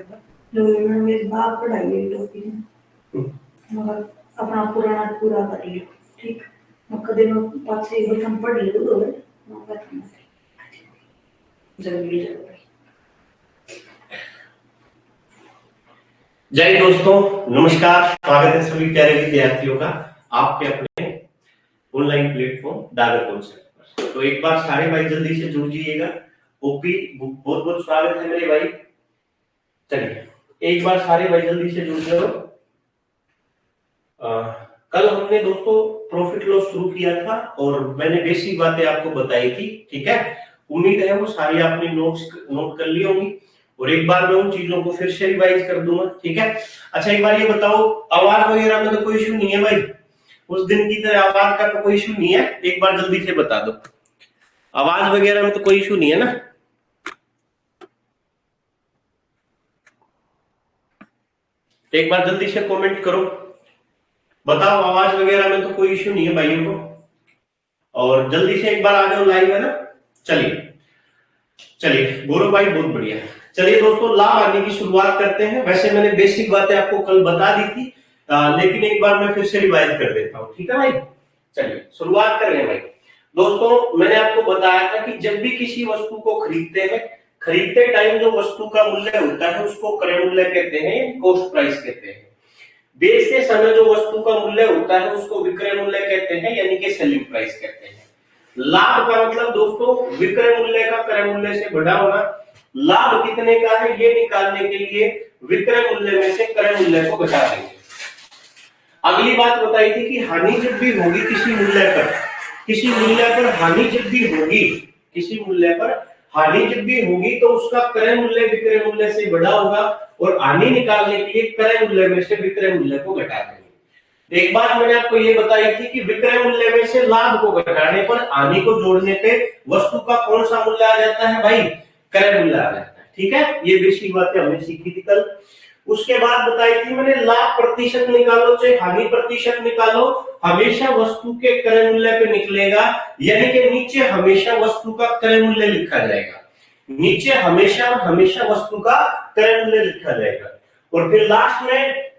जो मेरे बाप पढ़ाई है टॉपिक मगर अपना पुराना पूरा कर लियो ठीक मैं कदे मैं पाछे एक बार हम पढ़ लियो तो मैं कहता जरूरी है। जय दोस्तों, नमस्कार। स्वागत है सभी प्यारे विद्यार्थियों का आपके अपने ऑनलाइन प्लेटफॉर्म डागर कॉन्सेप्ट पर। तो एक बार सारे भाई जल्दी से जुड़ जाइएगा। ओपी बहुत बहुत स्वागत है मेरे भाई। चलिए एक बार सारे भाई जल्दी से जुड़ जाओ। कल हमने दोस्तों प्रॉफिट लॉस शुरू किया था और मैंने बेसिक बातें आपको बताई थी, ठीक है। उम्मीद है वो सारी आपने नोट कर ली होंगी और एक बार मैं उन चीजों को फिर से रिवाइज कर दूंगा, ठीक है। अच्छा एक बार ये बताओ, आवाज वगैरह में तो कोई इशू नहीं है भाई? उस दिन की तरह आवाज का तो कोई इशू नहीं है? एक बार जल्दी से बता दो, आवाज वगैरह में तो कोई इशू नहीं है ना? एक बार जल्दी से कमेंट करो, बताओ आवाज वगैरह में तो कोई इशू नहीं है भाइयों को। और जल्दी से एक बार आ जाओ लाइव, है ना। चलिए गौरव भाई बहुत बढ़िया। चलिए दोस्तों लाभ आने की शुरुआत करते हैं। वैसे मैंने बेसिक बातें आपको कल बता दी थी, लेकिन एक बार मैं फिर से रिवाइज कर देता हूँ, ठीक है भाई। चलिए शुरुआत कर रहे हैं भाई। दोस्तों मैंने आपको बताया था कि जब भी किसी वस्तु को खरीदते हैं, खरीदते टाइम जो वस्तु का मूल्य होता है उसको क्रय मूल्य कहते हैं, कॉस्ट प्राइस कहते हैं। बेचते समय जो वस्तु का मूल्य होता है उसको विक्रय मूल्य कहते हैं, यानी कि सेलिंग प्राइस कहते हैं। लाभ का मतलब दोस्तों विक्रय मूल्य का क्रय मूल्य से बड़ा होना। लाभ कितने का है ये निकालने के लिए विक्रय मूल्य में से क्रय मूल्य को घटा देंगे। अगली बात बताई थी कि हानि जब भी होगी किसी मूल्य पर हानि जब भी होगी, किसी मूल्य पर हानि जब भी होगी तो उसका क्रय मूल्य विक्रय मूल्य से बड़ा होगा और हानि निकालने के लिए क्रय मूल्य में से विक्रय मूल्य को घटा देंगे। एक बात मैंने आपको ये बताई थी कि विक्रय मूल्य में से लाभ को घटाने पर हानि को जोड़ने पे वस्तु का कौन सा मूल्य आ जाता है भाई? क्रय मूल्य आ जाता है, ठीक है। ये बेसिक बातें हमने सीखी थी कल। उसके बाद बताई थी मैंने लाभ प्रतिशत निकालो चाहे हानि प्रतिशत निकालो, हमेशा वस्तु के क्रय मूल्य पे निकलेगा, यानी कि नीचे हमेशा वस्तु का क्रय मूल्य लिखा जाएगा। नीचे हमेशा वस्तु का क्रय मूल्य लिखा जाएगा। और फिर लास्ट में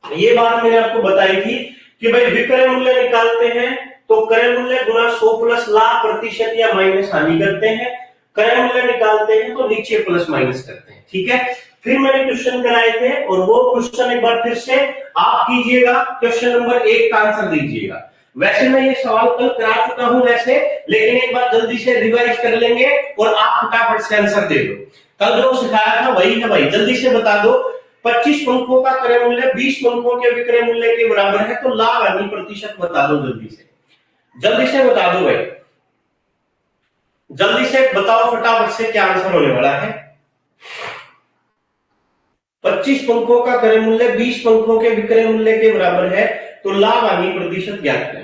ये बात मैंने आपको बताई थी कि भाई विक्रय मूल्य निकालते हैं तो क्रय मूल्य गुना 100 प्लस लाभ प्रतिशत या माइनस हानि करते हैं। क्रय मूल्य निकालते हैं तो नीचे प्लस माइनस करते हैं, ठीक है। फिर मैंने क्वेश्चन कराए थे और वो क्वेश्चन एक बार फिर से आप कीजिएगा। क्वेश्चन नंबर 1 का आंसर दीजिएगा। वैसे मैं ये सवाल कल करा चुका हूं वैसे, लेकिन एक बार जल्दी से रिवाइज कर लेंगे और आप फटाफट से आंसर दे दो। कल जो सिखाया था वही है भाई, जल्दी से बता दो। 25 पंखों का क्रय मूल्य 20 पंखों के विक्रय मूल्य के बराबर है, तो लाभ हानि प्रतिशत बता दो। जल्दी से बता दो भाई, जल्दी से बताओ फटाफट से क्या आंसर होने वाला है। 25 पंखों का क्रय मूल्य 20 पंखों के विक्रय मूल्य के बराबर है, तो लाभ हानि प्रतिशत ज्ञात करें।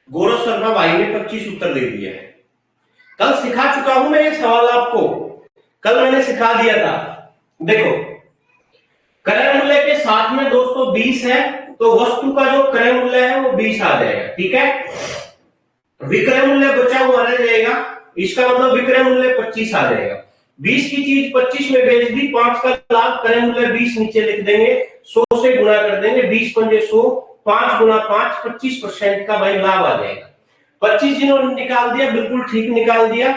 गौरव शर्मा भाई ने 25 उत्तर दे दिया है। कल सिखा चुका हूं मैं ये सवाल आपको, कल मैंने सिखा दिया था। देखो क्रय मूल्य के साथ में दोस्तों 20 है, तो वस्तु का जो क्रय मूल्य है वो 20 आ जाएगा, ठीक है। विक्रय मूल्य बचा हुआ रह जाएगा, इसका मतलब विक्रय मूल्य 25 आ जाएगा। 20 की चीज 25 में बेच दी, 5 का लाभ, क्रय मूल्य 20 नीचे लिख देंगे, 100 से गुणा कर देंगे, 20 पंजे 100, 5 गुना 5, 25% का भाई लाभ आ जाएगा। 25 जिन्होंने निकाल दिया बिल्कुल ठीक निकाल दिया।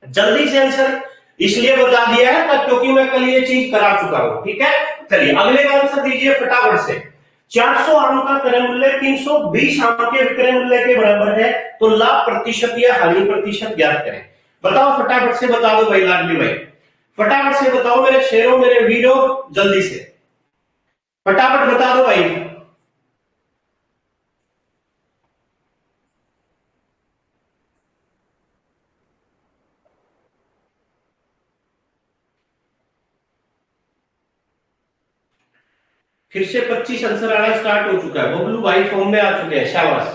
जल्दी से आंसर इसलिए बता दिया है क्योंकि मैं कल ये चीज करा चुका हूं, ठीक है। चलिए अगले का आंसर दीजिए फटाफट से। 400 आम का क्रय मूल्य 320 आम के विक्रय मूल्य के बराबर है, तो लाभ प्रतिशत या हानि प्रतिशत ज्ञात करें। बताओ फटाफट से बता दो भाई, लाडली भाई फटाफट से बताओ मेरे शेरों मेरे वीरों, जल्दी से फटाफट बता दो भाई। फिर से 25 आंसर आना स्टार्ट हो चुका है। बबलू भाई फॉर्म में आ चुके हैं, शाबाश।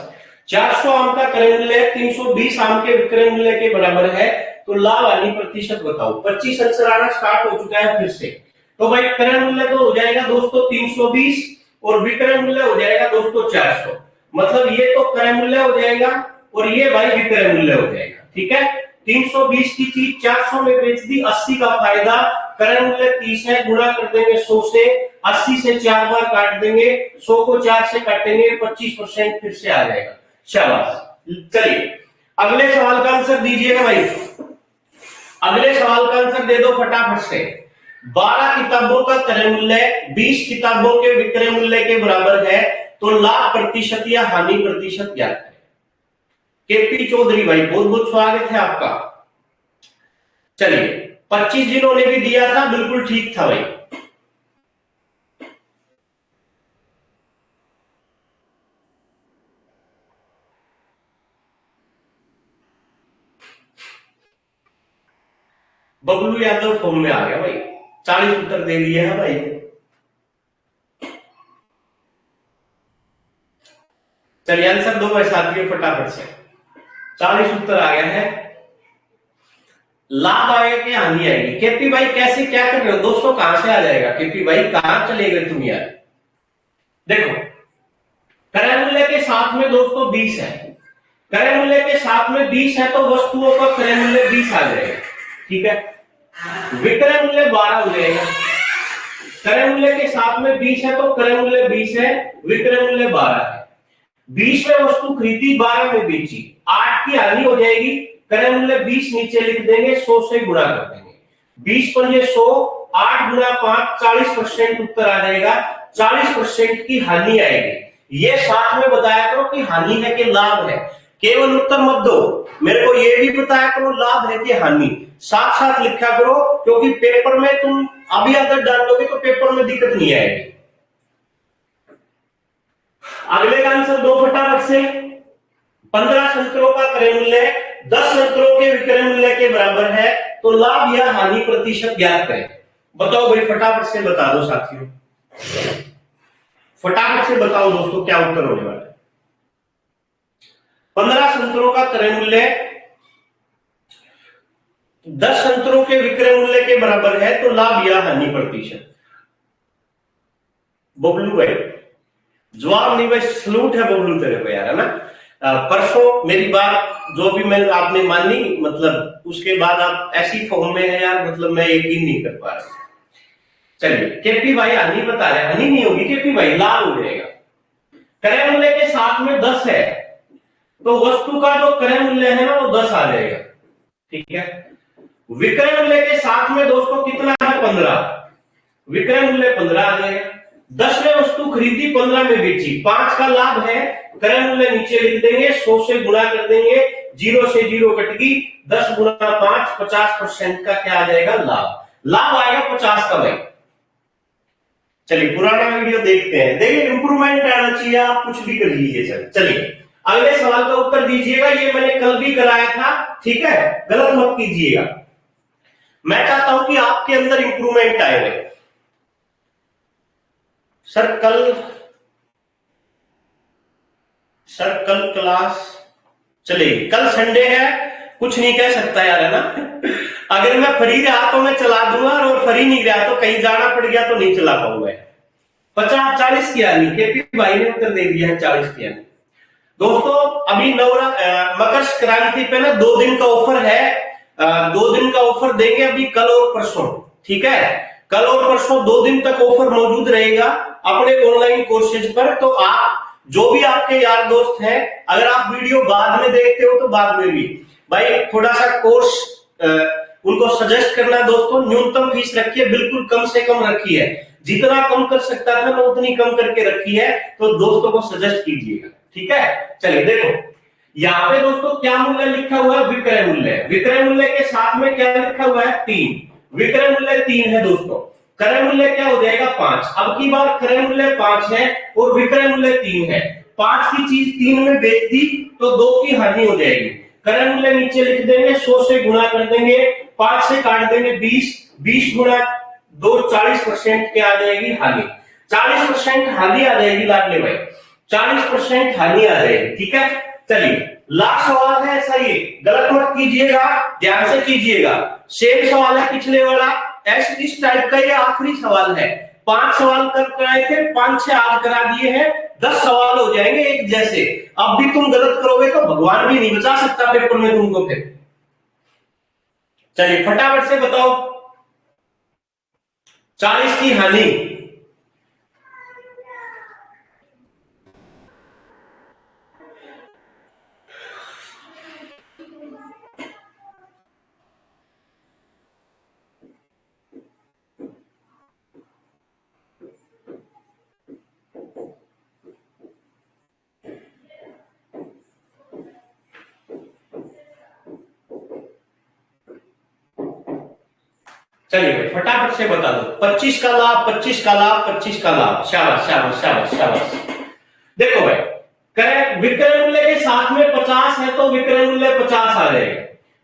400 आम का क्रय मूल्य 320 आम के विक्रय मूल्य के बराबर है, तो लाभ हानि प्रतिशत बताओ। 25 आंसर आना स्टार्ट हो चुका है फिर से। तो भाई क्रय मूल्य तो हो जाएगा दोस्तों 320 और विक्रय मूल्य हो जाएगा दोस्तों 400। मतलब ये तो क्रय मूल्य हो जाएगा और ये भाई विक्रय मूल्य हो जाएगा। ठीक है, 320 की चीज 400 में बेच दी, 80 का फायदा। क्रय मूल्य 30 है, गुणा कर देंगे 100 से, 80 से 4 बार काट देंगे, 100 को 4 से काटेंगे, 25% फिर से आ जाएगा। शाबाश। चलिए अगले सवाल का आंसर दीजिएगा भाई। अगले सवाल का आंसर दे दो फटाफट से। 12 किताबों का क्रय मूल्य 20 किताबों के विक्रय मूल्य के बराबर है, तो लाभ प्रतिशत या हानि प्रतिशत ज्ञात करें। केपी चौधरी भाई बहुत बहुत स्वागत है आपका। चलिए 25 जिन्होंने भी दिया था बिल्कुल ठीक था भाई। बबलू यादव फॉर्म में आ गया भाई, 40 उत्तर दे दिए हैं भाई। चलिए आंसर दो भाई साथियों फटाफट से, 40 उत्तर आ गया है। लाभ आएगा कि हानि आएगी? केपी भाई कैसे क्या कर रहे हो दोस्तों, कहां से आ जाएगा? केपी भाई कहां चले गए तुम यार? देखो क्रय मूल्य के साथ में दोस्तों 20 है, क्रय मूल्य के साथ में 20 है तो वस्तुओं का क्रय मूल्य 20 आ जाएगा। ठीक है, विक्रय मूल्य 12 हो जाएगा। क्रय मूल्य के साथ में 20 है तो क्रय मूल्य 20 है, विक्रय मूल्य 12 है। 20 में वस्तु खरीदी, 12 में बेची, 8 की हानि हो जाएगी। क्रय मूल्य 20 नीचे लिख देंगे, 100 से गुणा कर देंगे। 20 पर 100, 8 गुणा 5, 40% उत्तर आ जाएगा। 40% की हानि आएगी। ये साथ में बताया करो कि हानि है कि लाभ है, केवल उत्तर मत दो, मेरे को ये भी बताया करो लाभ है कि हानि, साथ साथ लिखा करो, क्योंकि पेपर में तुम अभी आदत डाल दोगे तो पेपर में दिक्कत नहीं आएगी। अगले का आंसर दो फटाफट से। 15 संतरों का क्रय मूल्य 10 संतरों के विक्रय मूल्य के बराबर है, तो लाभ या हानि प्रतिशत ज्ञात करें। बताओ भाई फटाफट से बता दो साथियों, फटाफट से बताओ दोस्तों क्या उत्तर होने वाला है। 15 संतरों का क्रय मूल्य 10 संतरों के विक्रय मूल्य के बराबर है, तो लाभ या हानि प्रतिशत। बबलू भाई जवाब नहीं भाई, सलूट है बबलू तेरे को यार, है ना। परसों मेरी बात जो भी मैं आपने मानी, मतलब उसके बाद आप ऐसी फॉर्म में है यार, मतलब मैं यकीन नहीं कर पा रहा। चलिए केपी भाई हानि बता रहे, हानि नहीं होगी केपी भाई, लाभ हो जाएगा। क्रय मूल्य के साथ में 10 है तो वस्तु का जो क्रय मूल्य है ना वो 10 आ जाएगा। ठीक है, विक्रय मूल्य के साथ में दोस्तों कितना है? 15, विक्रय मूल्य 15 आ जाएगा। 10 में वस्तु खरीदी, 15 में बेची, 5 का लाभ है, क्रय मूल्य नीचे लिख देंगे, 100 से गुणा कर देंगे, 0 से 0 कट गई, 10 गुणा 5, 50% का क्या आ जाएगा? लाभ। लाभ आएगा 50 का भाई। चलिए पुराना वीडियो देखते हैं, देखिए इंप्रूवमेंट आना चाहिए, आप कुछ भी कर लीजिए सर। चलिए अगले सवाल का उत्तर दीजिएगा, ये मैंने कल भी कराया था, ठीक है, गलत मत कीजिएगा। मैं चाहता हूं कि आपके अंदर इंप्रूवमेंट आए। सर कल क्लास चलेगी, कल संडे है, कुछ नहीं कह सकता यार, है ना। अगर मैं फ्री रहा तो मैं चला दूंगा, और फ्री नहीं रहा तो कहीं जाना पड़ गया तो नहीं चला पाऊंगा। 40 की हानि, केपी भाई ने उत्तर दे दिया है 40 की हानि। दोस्तों अभी मकर संक्रांति पे ना 2 दिन का ऑफर है, 2 दिन का ऑफर देंगे अभी, कल और परसों। ठीक है, कल और परसों 2 दिन तक ऑफर मौजूद रहेगा अपने ऑनलाइन कोर्सेज पर। तो आप जो भी आपके यार दोस्त हैं, अगर आप वीडियो बाद में देखते हो तो बाद में भी भाई थोड़ा सा कोर्स उनको सजेस्ट करना दोस्तों। न्यूनतम फीस रखी है, बिल्कुल कम से कम रखी है, जितना कम कर सकता था मैं उतनी कम करके रखी है, तो दोस्तों को सजेस्ट कीजिएगा। ठीक है, चलिए देखो यहाँ पे दोस्तों क्या मूल्य लिखा हुआ है? विक्रय मूल्य। विक्रय मूल्य के साथ में क्या लिखा हुआ है? 3। विक्रय मूल्य 3 है दोस्तों, क्रय मूल्य क्या हो जाएगा? 5। अब की बार क्रय मूल्य 5 है और विक्रय मूल्य 3 है, 5 की चीज 3 में बेच दी तो 2 की हानि हो जाएगी। क्रय मूल्य नीचे लिख देंगे, 100 से गुणा कर देंगे, 5 से काट देंगे 20, 20 गुणा 2, 40% क्या आ जाएगी? हानि। 40% हानि आ जाएगी लाडले भाई, 40% हानि आ जाएगी। ठीक है, चलिए लास्ट सवाल है ऐसा, ये गलत मत कीजिएगा, ध्यान से कीजिएगा। सेम सवाल है पिछले वाला, ऐसे इस टाइप का ये आखिरी सवाल है। 5 सवाल कर कराए थे, 5-6 आज करा दिए हैं, 10 सवाल हो जाएंगे एक जैसे। अब भी तुम गलत करोगे तो भगवान भी नहीं बचा सकता पेपर में तुमको फिर। चलिए फटाफट से बताओ, 40 की हानि। चलिए भाई फटाफट से बता दो। 25 का लाभ, 25 का लाभ, 25 का लाभ। शाबाश शाबाश शाबाश शाबाश। देखो भाई, क्रय विक्रय मूल्य के साथ में 50 है तो विक्रय मूल्य 50 आ जाएगा,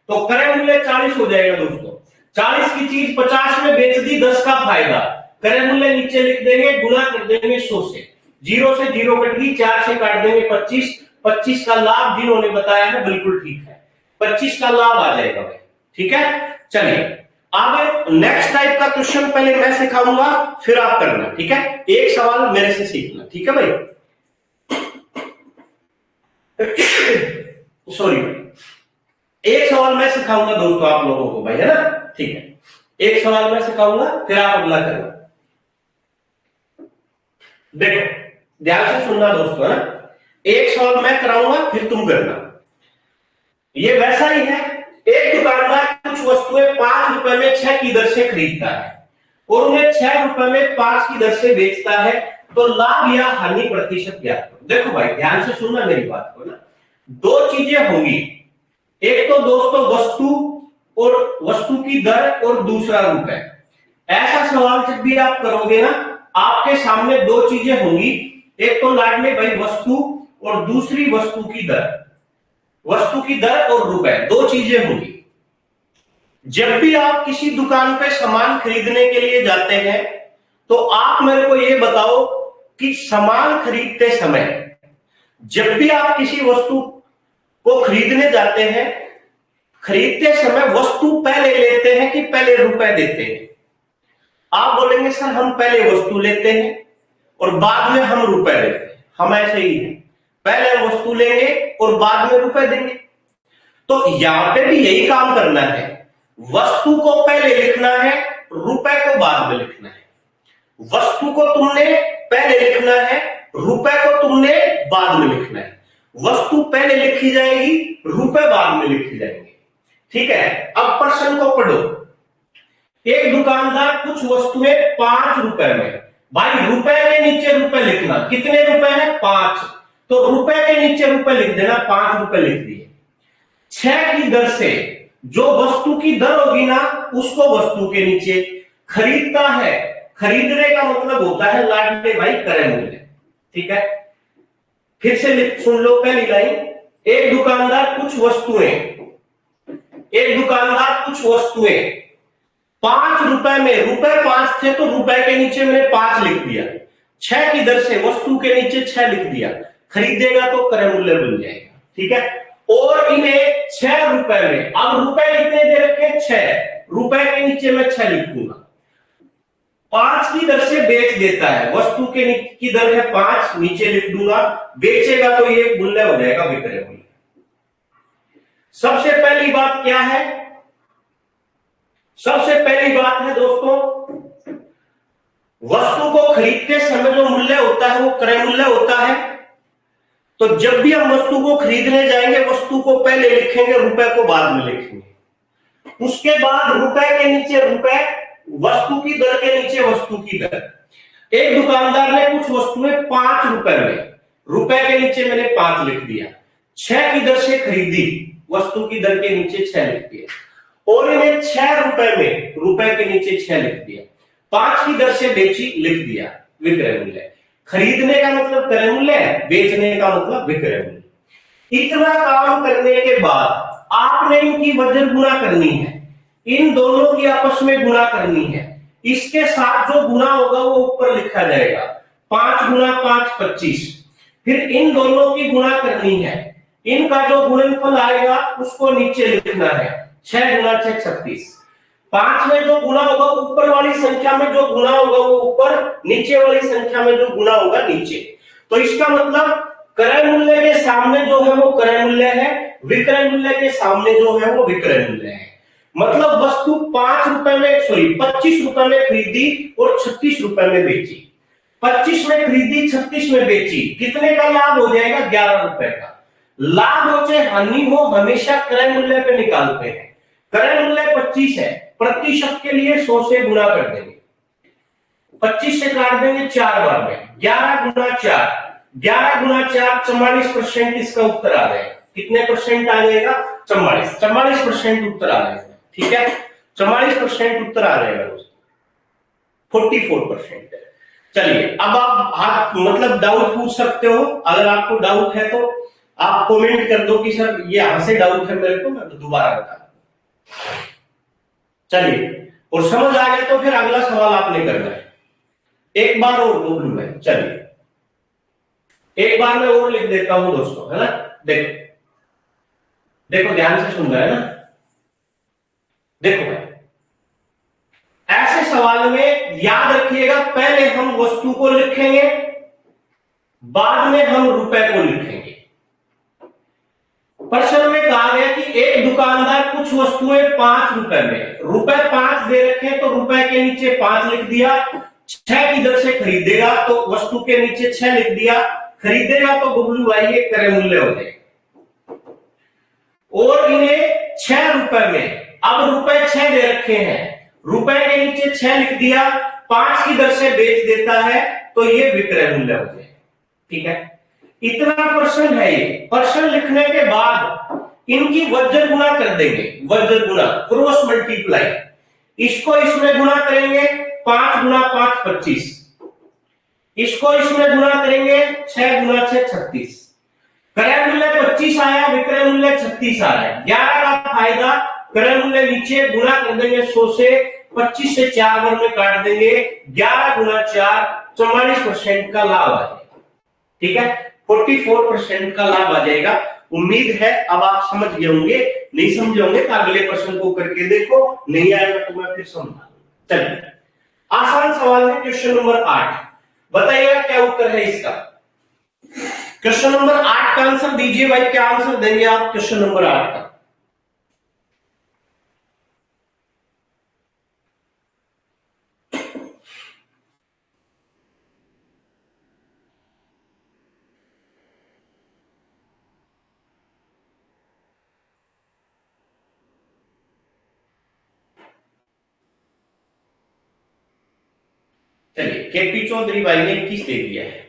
तो क्रय मूल्य 40 हो जाएगा दोस्तों। 40 की चीज 50 में बेच दी, 10 का फायदा। क्रय मूल्य नीचे लिख देंगे, गुणा कर देंगे 100 से, 0 से 0 कट गई, 4 से काट देंगे 25। 25 का लाभ जिन्होंने बताया है बिल्कुल ठीक है, 25 का लाभ आ जाएगा भाई। ठीक है, चलिए आगे नेक्स्ट टाइप का क्वेश्चन पहले मैं सिखाऊंगा, फिर आप करना। ठीक है, एक सवाल मेरे से सीखना। ठीक है भाई, सॉरी, एक सवाल मैं सिखाऊंगा दोस्तों आप लोगों को भाई, है ना। ठीक है, एक सवाल मैं सिखाऊंगा, फिर आप अगला करना। देखो ध्यान से सुनना दोस्तों, है ना। एक सवाल मैं कराऊंगा, फिर तुम करना। ये वैसा ही है, एक दुकानदार कुछ वस्तुएं 5 रुपए में 6 की दर से खरीदता है और उन्हें 6 रुपए में 5 की दर से बेचता है, तो लाभ या हानि प्रतिशत ज्ञात करो। देखो भाई ध्यान से सुनना मेरी बात को ना, 2 चीजें होंगी, एक तो दोस्तों वस्तु और वस्तु की दर, और दूसरा रुपए। ऐसा सवाल जब भी आप करोगे ना, आपके सामने 2 चीजें होंगी, एक तो लाडले भाई वस्तु और दूसरी वस्तु की दर। वस्तु की दर और रुपए, 2 चीजें होंगी। जब भी आप किसी दुकान पे सामान खरीदने के लिए जाते हैं, तो आप मेरे को ये बताओ कि सामान खरीदते समय, जब भी आप किसी वस्तु को खरीदने जाते हैं, खरीदते समय वस्तु पहले लेते हैं कि पहले रुपए देते हैं? आप बोलेंगे सर हम पहले वस्तु लेते हैं और बाद में हम रुपए देते हैं। हम ऐसे ही है, पहले हम वस्तु लेंगे और बाद में रुपए देंगे। तो यहां पे भी यही काम करना है, वस्तु को पहले लिखना है, रुपए को बाद में लिखना है। वस्तु को तुमने पहले लिखना है, रुपए को तुमने बाद में लिखना है। वस्तु पहले लिखी जाएगी, रुपए बाद में लिखी जाएंगे। ठीक है, अब प्रश्न को पढ़ो। एक दुकानदार कुछ वस्तुएं 5 रुपए में, भाई रुपए के नीचे रुपए लिखना, कितने रुपए हैं 5, तो रुपए के नीचे रुपए लिख देना, 5 रुपए लिख दिए। 6 की दर से, जो वस्तु की दर होगी ना उसको वस्तु के नीचे खरीदता है। खरीदने का मतलब होता है लाडले भाई क्रय मूल्य। ठीक है, फिर से सुन लो पहली लाइन, एक दुकानदार कुछ वस्तुएं 5 रुपए में, रुपए 5 थे तो रुपए के नीचे मैंने 5 लिख दिया, 6 की दर से वस्तु के नीचे 6 लिख दिया, खरीदेगा तो क्रय मूल्य बन जाएगा। ठीक है, और इन्हें 6 रुपए में, अब रुपए कितने दे रखे 6, रुपए के नीचे मैं 6 लिख दूंगा, 5 की दर से बेच देता है। वस्तु की दर है 5, नीचे लिख दूंगा, बेचेगा तो ये मूल्य हो जाएगा विक्रय मूल्य। सबसे पहली बात क्या है, सबसे पहली बात है दोस्तों, वस्तु को खरीदते समय जो मूल्य होता है वो क्रय मूल्य होता है। तो जब भी हम वस्तु को खरीदने जाएंगे, वस्तु को पहले लिखेंगे, रुपए को बाद में लिखेंगे। उसके बाद रुपए के नीचे रुपए, वस्तु की दर के नीचे वस्तु की दर। एक दुकानदार ने कुछ वस्तुएं 5 रुपए में, रुपए के नीचे मैंने 5 लिख दिया, 6 की दर से खरीदी, वस्तु की दर के नीचे 6 लिख दिया, और इन्हें 6 रुपए में, रुपए के नीचे 6 लिख दिया, 5 की दर से बेची, लिख दिया विक्रय मूल्य। खरीदने का मतलब क्रय मूल्य है, बेचने का मतलब विक्रय मूल्य। इतना काम करने के बाद आपने इनकी वजन गुणा करनी है, इन दोनों की आपस में गुणा करनी है। इसके साथ जो गुणा होगा वो ऊपर लिखा जाएगा, 5 गुणा 5 25। फिर इन दोनों की गुणा करनी है, इनका जो गुणनफल आएगा उसको नीचे लिखना है। 6 गुना 6 36। 5 में जो गुना होगा ऊपर वाली संख्या में जो गुना होगा वो ऊपर, नीचे वाली संख्या में जो गुना होगा नीचे। तो इसका मतलब क्रय मूल्य के सामने जो है वो क्रय मूल्य है, विक्रय मूल्य के सामने जो है वो विक्रय मूल्य है। मतलब वस्तु 5 रुपए में 25 रुपए में खरीदी और 36 रुपए में बेची। 25 में खरीदी 36 में बेची, कितने का लाभ हो जाएगा? 11 रुपए का। लाभ हो चाहे हानि हो हमेशा क्रय मूल्य पे निकालते हैं। क्रय मूल्य 25 है, प्रतिशत के लिए 100 से गुणा कर देंगे, 25 से काट देंगे 4 बार में, 11 गुना 4, 11 गुना 4 44% इसका उत्तर आ जाएगा। कितने परसेंट आ जाएगा? 44% उत्तर आ जाएगा। ठीक है, 44% उत्तर आ जाएगा दोस्तों, 44%। चलिए अब आप मतलब डाउट पूछ सकते हो, अगर आपको डाउट है तो आप कमेंट कर दो कि सर ये यहां से डाउट है मेरे को, मैं तो दोबारा बता दूं। चलिए, और समझ आ गया तो फिर अगला सवाल आपने करना है। एक बार और बोल लूं मैं, चलिए एक बार मैं और लिख देता हूं दोस्तों, है ना। देखो देखो ध्यान से सुन रहे हैं ना। देखो भाई, ऐसे सवाल में याद रखिएगा पहले हम वस्तु को लिखेंगे, बाद में हम रुपए को लिखेंगे। प्रश्न में कहा गया कि एक दुकानदार कुछ वस्तुएं 5 रुपए में, रुपए 5 दे रखे तो रुपए के नीचे 5 लिख दिया। 6 की दर से खरीदेगा तो वस्तु के नीचे 6 लिख दिया। खरीदेगा तो बबलू भाई ये क्रय मूल्य हो जाएगा। और इन्हें 6 रुपए में, अब रुपए 6 दे रखे हैं, रुपए के नीचे 6 लिख दिया, 5 की दर से बेच देता है तो ये विक्रय मूल्य हो जाएगा। ठीक है, इतना प्रश्न है ये। प्रश्न लिखने के बाद इनकी वज्र गुणा कर देंगे, वज्र गुणा, क्रॉस मल्टीप्लाई। इसको इसमें गुणा करेंगे, 5 गुना 5 25, इसको इसमें गुणा करेंगे 6 गुना 6 36। क्रय मूल्य 25 आया, विक्रय मूल्य 36 आ रहा है। 11 का फायदा, क्रय मूल्य नीचे गुणा कर देंगे 100 से, 25 से 4 बार में काट देंगे, 11 गुना 4 44% का लाभ आ जाएगा। ठीक है, 44% का लाभ आ जाएगा। उम्मीद है अब आप समझ गए होंगे, नहीं समझे होंगे तो अगले प्रश्न को करके देखो, नहीं आएगा तो मैं फिर समझा। चलिए आसान सवाल है, क्वेश्चन नंबर 8। बताइएगा क्या उत्तर है इसका। क्वेश्चन नंबर 8 का आंसर दीजिए भाई, क्या आंसर देंगे आप क्वेश्चन नंबर 8 का? चलिए, केपी चौधरी भाई ने 21 दे दिया है।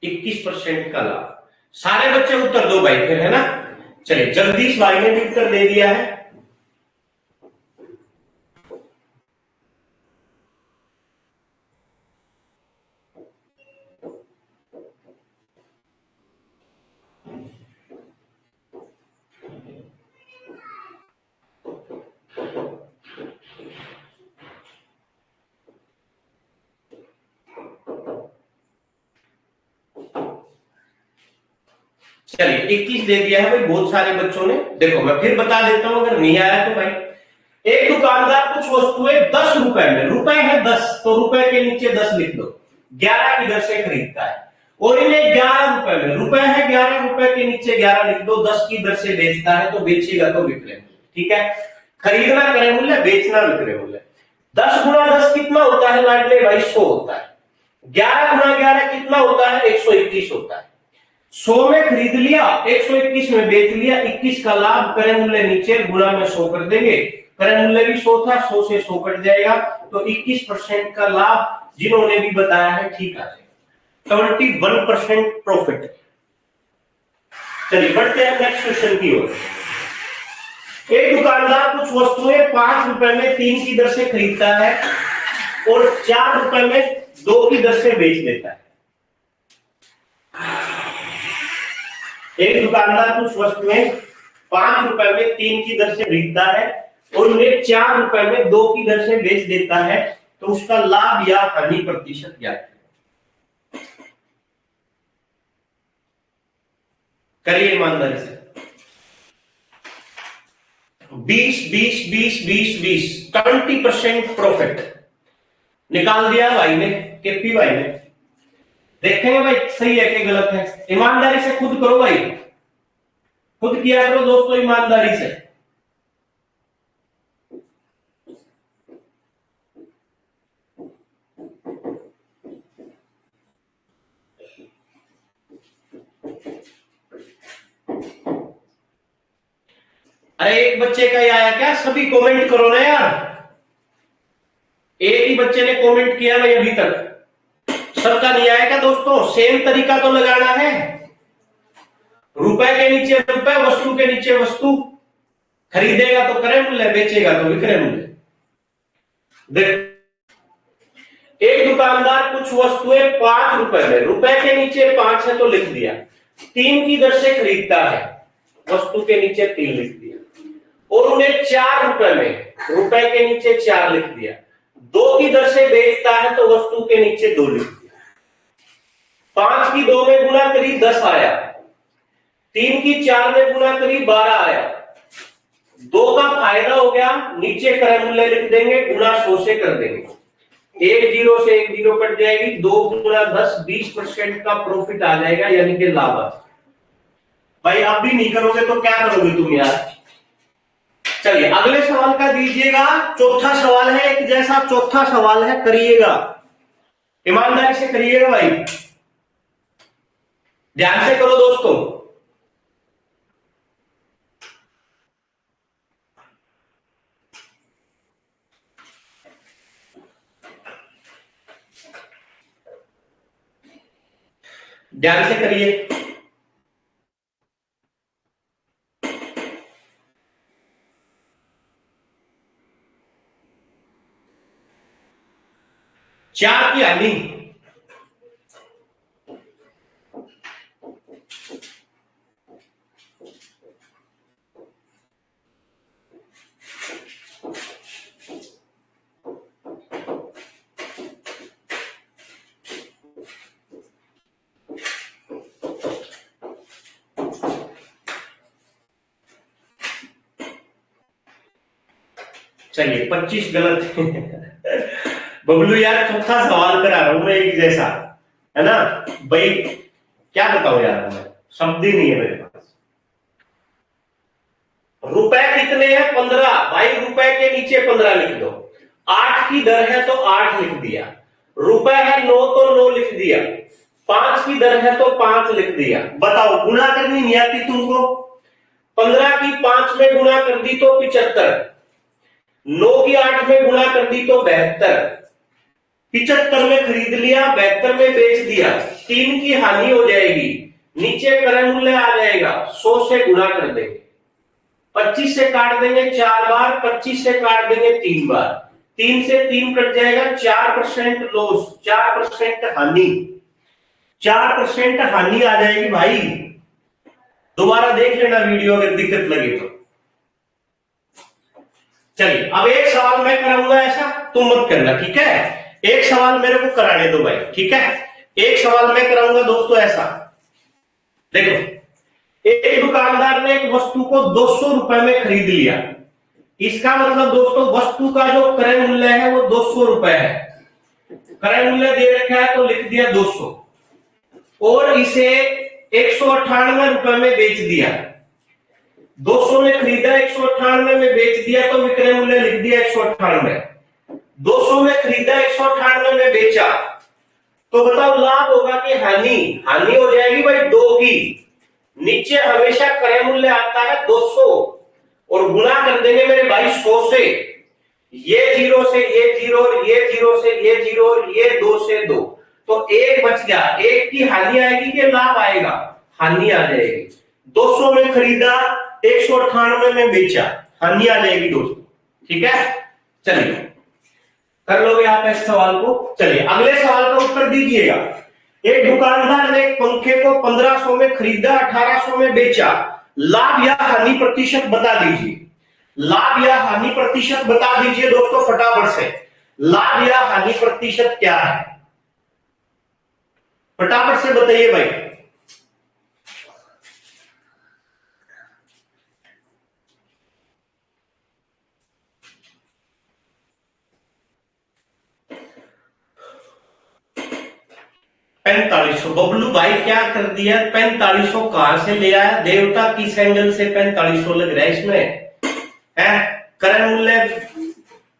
%21 का लाभ। सारे बच्चे उत्तर दो भाई फिर, है ना। चलिए, जगदीश भाई ने भी उत्तर दे दिया है। चलिए 21 दे दिया है भाई बहुत सारे बच्चों ने। देखो मैं फिर बता देता हूं अगर नहीं आया तो भाई। एक दुकानदार कुछ वस्तुएं 10 रुपए में, रुपए है 10 तो रुपए के नीचे 10 लिख दो, 11 की दर से खरीदता है और इन्हें 11 रुपए में, रुपए है 11, रुपए के नीचे 11 लिख दो, 10 की दर से बेचता है तो बेचेगा तो विक्रय मूल्य। ठीक है, खरीदना क्रय मूल्य, बेचना विक्रय मूल्य। 10 गुना 10 कितना होता है लाडले भाई? 100 होता है। 11 गुना 11 कितना होता है? 121 होता है। 100 में खरीद लिया, 121 में बेच लिया, 21 का लाभ, क्रय मूल्य नीचे, गुणा में 100 कर देंगे, क्रय मूल्य भी 100 था, 100 से 100 कट जाएगा तो 21% का लाभ जिन्होंने भी बताया है ठीक आ जाएगा, 71% प्रॉफिट। चलिए बढ़ते हैं नेक्स्ट क्वेश्चन की ओर। एक दुकानदार कुछ वस्तुएं 5 रुपए में 3 की दर से खरीदता है और 4 रुपए में 2 की दर से बेच देता है। एक दुकानदार कुछ वस्तुएं 5 रुपए में 3 की दर से खरीदता है और उन्हें 4 रुपए में 2 की दर से बेच देता है, तो उसका लाभ या हानि प्रतिशत ज्ञात करिए ईमानदारी से। 20 20 20 20 20 20% प्रॉफिट निकाल दिया भाई ने, केपी भाई ने। देखेंगे भाई सही है कि गलत है, ईमानदारी से खुद करो भाई, खुद किया करो दोस्तों ईमानदारी से। अरे एक बच्चे का ही आया क्या? सभी कमेंट करो ना यार, एक ही बच्चे ने कमेंट किया भाई अभी तक, सबका नहीं आया क्या दोस्तों? सेम तरीका तो लगाना है, रुपए के नीचे रुपए, वस्तु के नीचे वस्तु, खरीदेगा तो क्रय मूल्य, बेचेगा तो विक्रय मूल्य। देख, एक दुकानदार कुछ वस्तुएं 5 रुपए में, रुपए के नीचे 5 है तो लिख दिया, 3 की दर से खरीदता है, वस्तु के नीचे 3 लिख दिया, और उन्हें 4 रुपए में, रुपए के नीचे 4 लिख दिया, 2 की दर से बेचता है तो वस्तु के नीचे 2 लिख दिया। 5 की 2 में गुना करी 10 आया, 3 की 4 में गुना करी 12 आया। 2 का फायदा हो गया, नीचे क्रय मूल्य लिख देंगे, गुना 100 से कर देंगे, 1 जीरो से 1 जीरो कट जाएगी, 2 गुना 10 20% का प्रॉफिट आ जाएगा, यानी कि लाभ। भाई आप भी नहीं करोगे तो क्या करोगे तुम यार? चलिए अगले सवाल का दीजिएगा, चौथा सवाल है, एक जैसा चौथा सवाल है, करिएगा ईमानदारी से करिएगा भाई, ध्यान से करो दोस्तों। ध्यान से करिए। चार की हानि, चलिए 25 गलत बबलू यार चौथा सवाल करा रहा हूं मैं एक जैसा, है ना भाई, क्या बताऊं यार, मैं शब्द ही नहीं है मेरे पास। रुपए कितने हैं? 15, भाई रुपए के नीचे 15 लिख दो, 8 की दर है तो 8 लिख दिया, रुपए है 9 तो 9 लिख दिया, 5 की दर है तो 5 लिख दिया। बताओ गुणा करनी नहीं आती तुमको? 15 की 5 में गुणा कर दी तो 75, 9 की 8 में गुणा कर दी तो 72, 75 में खरीद लिया, 72 में बेच दिया, 3 की हानि हो जाएगी, नीचे क्रय मूल्य आ जाएगा, 100 से गुणा कर देंगे, 25 से काट देंगे 4 बार, 25 से काट देंगे 3 बार, 3 से 3 कट जाएगा, 4% लॉस, 4% हानि, 4% हानि आ जाएगी भाई। दोबारा देख लेना वीडियो अगर दिक्कत लगे तो। चलिए अब एक सवाल मैं कराऊंगा ऐसा, तुम मत करना, ठीक है? एक सवाल मेरे को कराने दो भाई, ठीक है? एक सवाल मैं कराऊंगा दोस्तों ऐसा, देखो एक दुकानदार ने एक वस्तु को 200 रुपए में खरीद लिया, इसका मतलब दोस्तों वस्तु का जो क्रय मूल्य है वो 200 रुपए है, क्रय मूल्य दे रखा है तो लिख दिया 200, और इसे 198 रुपए में बेच दिया, 200 में खरीदा 198 में बेच दिया तो विक्रय मूल्य लिख दिया 198, 200 में खरीदा 198 में बेचा, तो बताओ लाभ होगा कि हानि? हानि हो जाएगी भाई 2 की, नीचे हमेशा क्रय मूल्य आता है 200 और गुणा कर देंगे मेरे भाई 100 से, ये 0 से ये 0, ये 0 से ये 0, और ये 2 से 2, तो 1 बच गया, 1 की हानि आएगी कि लाभ आएगा? हानि आ जाएगी। 200 में खरीदा 198 में बेचा, हानि आ जाएगी दोस्तों, ठीक है? चलिए कर लोगे आप इस सवाल को। चलिए अगले सवाल का उत्तर दीजिएगा। एक दुकानदार ने एक पंखे को 1500 में खरीदा, 1800 में बेचा, लाभ या हानि प्रतिशत बता दीजिए। लाभ या हानि प्रतिशत बता दीजिए दोस्तों फटाफट से। लाभ या हानि प्रतिशत क्या है, फटाफट से बताइए भाई। पैंतालीस सौ। बबलू भाई क्या कर दिया, 4500 कहां से ले आया, देवता किस एंगल से 4500 लग रहा है इसमें है। क्रय मूल्य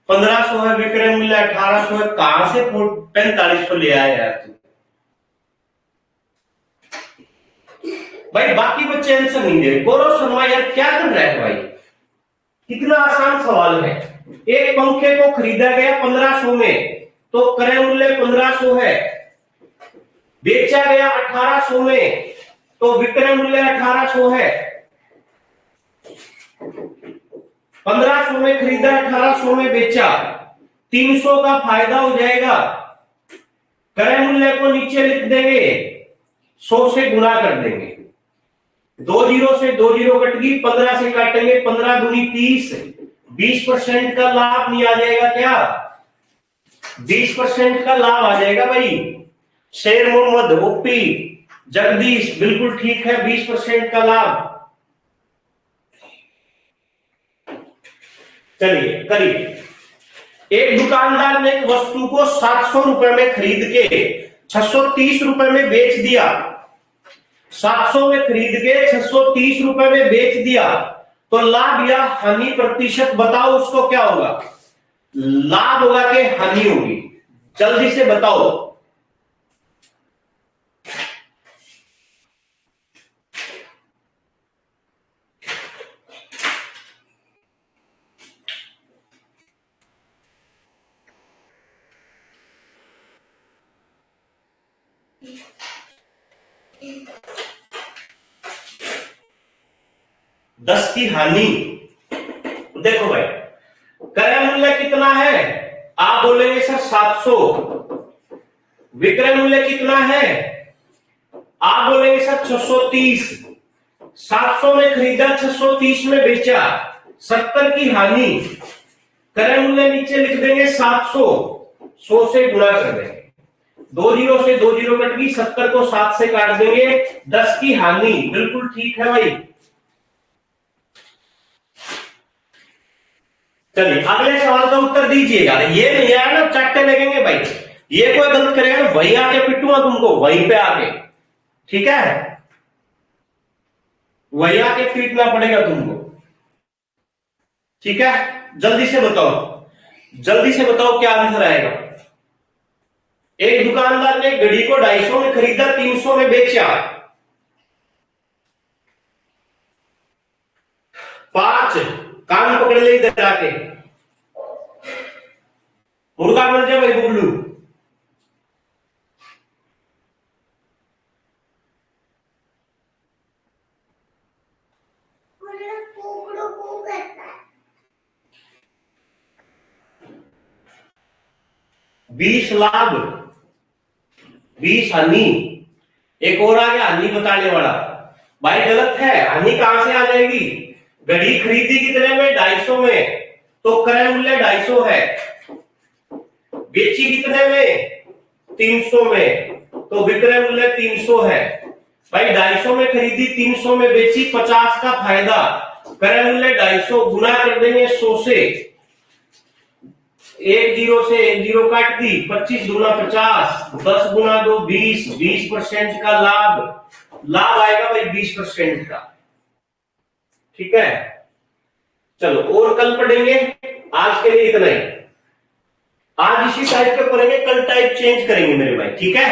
1500 है, विक्रय मूल्य 1800 है, कहां से 4500 ले आया यार तू। भाई बाकी बच्चे आंसर नहीं दे रहे। गौरव शर्मा यार क्या कर रहा है भाई, कितना आसान सवाल है। एक पंखे को खरीदा गया 1500 में, तो क्रय मूल्य 1500 है, बेचा गया 1800 में, तो विक्रय मूल्य 1800 है। 1500 में खरीदा, 1800 में बेचा, 300 का फायदा हो जाएगा। क्रय मूल्य को नीचे लिख देंगे, 100 से गुणा कर देंगे, 2 जीरो से 2 जीरो कट गई, 15 से काटेंगे, 15 दूनी 30, 20% का लाभ नहीं आ जाएगा क्या, 20% का लाभ आ जाएगा भाई। शेर मोहम्मद, ओपी, जगदीश बिल्कुल ठीक है, 20% का लाभ। चलिए करिए। एक दुकानदार ने एक वस्तु को 700 रुपए में खरीद के 630 रुपए में बेच दिया। 700 में खरीद के 630 रुपए में बेच दिया, तो लाभ या हानि प्रतिशत बताओ उसको क्या होगा। लाभ होगा कि हानि होगी, जल्दी से बताओ। दस की हानि। देखो भाई क्रय मूल्य कितना है, आप बोलेंगे सर 700। विक्रय मूल्य कितना है, आप बोलेंगे सर 630। 700 में खरीदा, 630 में बेचा, 70 की हानि। क्रय मूल्य नीचे लिख देंगे 700, 100 से गुणा कर देंगे, 2 जीरो से 2 जीरो कट गई, 70 को 7 से काट देंगे, 10 की हानि। बिल्कुल ठीक है भाई। चलिए अगले सवाल का उत्तर दीजिएगा। ये नहीं यार ना चाटे लगेंगे भाई, ये कोई गलत करेगा वहीं आके पिटूंगा तुमको, वहीं पे आके, ठीक है, वहीं आके पीटना पड़ेगा तुमको, ठीक है। जल्दी से बताओ, जल्दी से बताओ क्या आंसर आएगा। एक दुकानदार ने घड़ी को 250 में खरीदा, 300 में बेचा। 5 कान पकड़ ले इधर आके, मुर्गा बन जाए भाई बुबलू। बीस लाभ 20 हानि। एक और आ गया हानि बताने वाला, भाई गलत है, हानि कहां से आ जाएगी। घड़ी खरीदी कितने में, 250 में, तो क्रय मूल्य 250 है। बेची कितने में, 300 में, तो विक्रय मूल्य 300 है। भाई 250 में खरीदी, 300 में बेची, 50 का फायदा, क्रय मूल्य 250, गुना कर देंगे 100 से, 1 जीरो से 1 जीरो काट दी, 25 दूना 50, 10 गुना 2 20, 20% का लाभ। लाभ आएगा भाई 20% का, ठीक है। चलो और कल पढ़ेंगे, आज के लिए इतना ही। आज इसी टाइप के पढ़ेंगे, कल टाइप चेंज करेंगे मेरे भाई, ठीक है।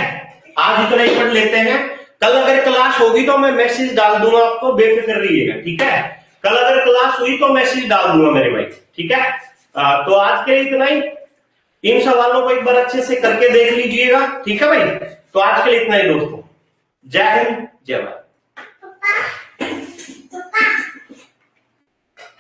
आज इतना ही पढ़ लेते हैं, कल अगर क्लास होगी तो मैं मैसेज डाल दूंगा आपको, बेफिक्र रहिएगा, ठीक है। कल अगर क्लास हुई तो मैसेज डाल दूंगा मेरे भाई, ठीक है। तो आज के लिए इतना ही। इन सवालों को एक बार अच्छे से करके देख लीजिएगा, ठीक है भाई। तो आज के लिए इतना ही दोस्तों, जय हिंद जय भारत।